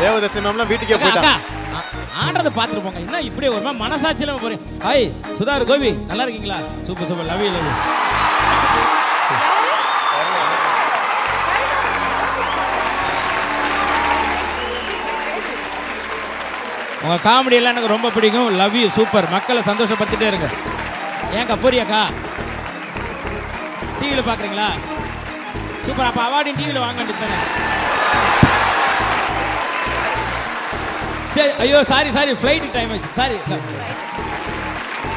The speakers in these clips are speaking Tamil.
தேவதர்ஷி மேம்லாம் வீட்டுக்கே போயிட்டாங்க. ஆடுறத பார்த்துட்டு போங்க. என்ன இப்படியே ஒரு மாதிரி மனசாட்சியில போறேன். ஹாய் சுதார் கோபி, நல்லா இருக்கீங்களா? Super super, love you love you. உங்க காமெடி எல்லாம் எனக்கு ரொம்ப பிடிக்கும். Love you, super. மக்களை சந்தோஷப்படுத்திட்டே இருங்க. ஏங்கா போறியாக்கா? டிவியில் பார்க்குறீங்களா? சூப்பர். அப்போ அவார்டையும் டிவியில் வாங்க வேண்டியது. சரி, ஐயோ சாரி ஃப்ளைட் டைம் ஆச்சு. சாரி.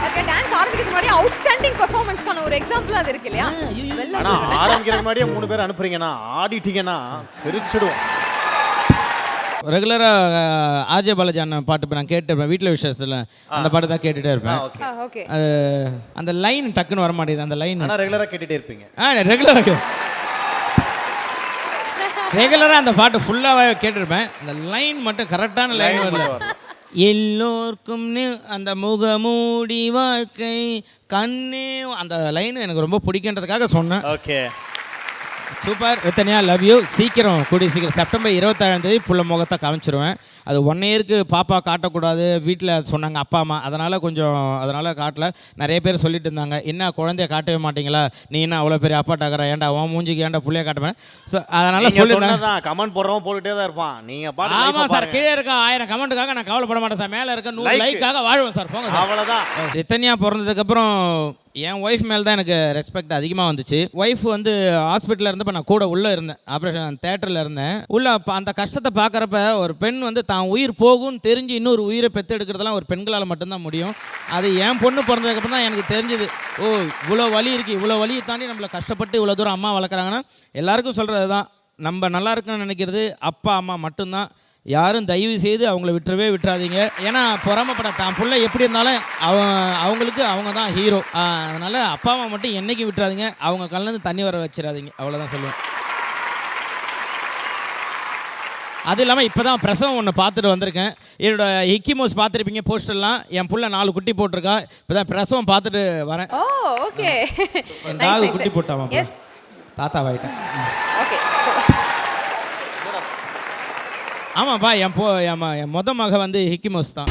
ஓகே, டான்ஸ் ஆரம்பிக்கிறதுக்கு முன்னாடி அவுட்ஸ்டாண்டிங் பெர்ஃபார்மன்ஸ்க்கான ஒரு எக்ஸாம்பிள் அது இருக்கு இல்லையா? ஆனா ஆரம்பிக்கிறதுக்கு முன்னாடியே 3 பேர் அனுப்புறீங்கன்னா ஆடிட்டீங்கன்னா தெரிச்சிடுவோம். ரெகுலராக ஆர்ஜே பாலாஜி அண்ணன் பாட்டு நான் கேட்டுருப்பேன் வீட்டில் விஷயத்தில். அந்த பாட்டு தான் கேட்டுகிட்டே இருப்பேன். ஓகே. அந்த லைன் டக்குன்னு வர மாட்டேங்குது. அந்த லைன் ஆனால் ரெகுலராக கேட்டுகிட்டே இருப்பீங்க. ரெகுலராக அந்த பாட்டு ஃபுல்லாக கேட்டிருப்பேன். அந்த லைன் மட்டும் கரெக்டான லைன் வரல. எல்லோருக்கும் அந்த முகமூடி வாழ்க்கை கண்ணே, அந்த லைன் எனக்கு ரொம்ப பிடிக்குன்றதுக்காக சொன்னேன். Okay super. Rithanya love you. சீக்கிரம் கூடிய சீக்கிரம் செப்டம்பர் 27 புள்ள முகத்தை காமிச்சிருவேன். அது 1 இயருக்கு பாப்பா காட்டக்கூடாது வீட்டில் சொன்னாங்க அப்பா அம்மா. அதனால் காட்டல. நிறைய பேர் சொல்லிட்டு இருந்தாங்க, என்ன குழந்தைய காட்டவே மாட்டீங்களா, நீ என்ன அவ்வளோ பெரிய அப்பா டாக்குற, ஏன்டா உன் மூஞ்சிக்கு ஏன்டா புள்ளைய காட்டுவேன். ஸோ அதனால் சொல்லியிருந்தேன். கமெண்ட் போடுறவன் போட்டுகிட்டே தான் இருப்பான். நீங்கள் பாட்டு. ஆமாம் சார், கீழே இருக்க 1000 கமெண்ட்டுக்காக நான் கவலைப்பட மாட்டேன் சார். மேலே இருக்க 100 லைக்காக வாழ்வேன் சார். போங்க சார், அவ்வளோதான். ரித்தன்யா பிறந்ததுக்கப்புறம் என் ஒய்ஃப் மேலே தான் எனக்கு ரெஸ்பெக்ட் அதிகமாக வந்துச்சு. ஒய்ஃப் வந்து ஹாஸ்பிட்டலில் இருந்தப்போ நான் கூட உள்ளே இருந்தேன், ஆப்ரேஷன் தேட்டரில் இருந்தேன். உள்ளே அந்த கஷ்டத்தை பார்க்குறப்ப ஒரு பெண் வந்து தான் உயிர் போகும்னு தெரிஞ்சு இன்னொரு உயிரை பெற்று எடுக்கிறதுலாம் ஒரு பெண்களால் மட்டும்தான் முடியும். அது என் பொண்ணு பிறந்ததுக்கப்புறம் தான் எனக்கு தெரிஞ்சுது, ஓ இவ்வளோ வலி இருக்குது, இவ்வளோ வலியை தாண்டி நம்மளை கஷ்டப்பட்டு இவ்வளோ தூரம் அம்மா வளர்க்குறாங்கன்னா. எல்லாருக்கும் சொல்கிறது தான், நம்ம நல்லா இருக்குன்னு நினைக்கிறது அப்பா அம்மா மட்டும்தான். யாரும் தயவு செய்து அவங்கள விட்டுறாதீங்க. ஏன்னா பொறாமப்பட தான் பிள்ளை எப்படி இருந்தாலும் அவங்களுக்கு அவங்க தான் ஹீரோ. அதனால் அப்பா அம்மா மட்டும் என்றைக்கும் விட்டுறாதீங்க. அவங்க கண்ணிலேருந்து தண்ணி வர வச்சிடாதீங்க. அவ்வளோதான் சொல்லுவேன். அது இல்லாமல் இப்போ தான் பிரசவம் ஒன்று பார்த்துட்டு வந்திருக்கேன். என்னோட ஹிக்கிமோஸ் பார்த்துருப்பீங்க போஸ்டர்லாம். என் புள்ள 4 குட்டி போட்டிருக்கா. இப்போ தான் பிரசவம் பார்த்துட்டு வரேன். ஓகே. 4 குட்டி போட்டாமா? தாத்தா வாயிட்டேன். ஆமாப்பா, என் மொத மக வந்து ஹிக்கிமோஸ் தான்.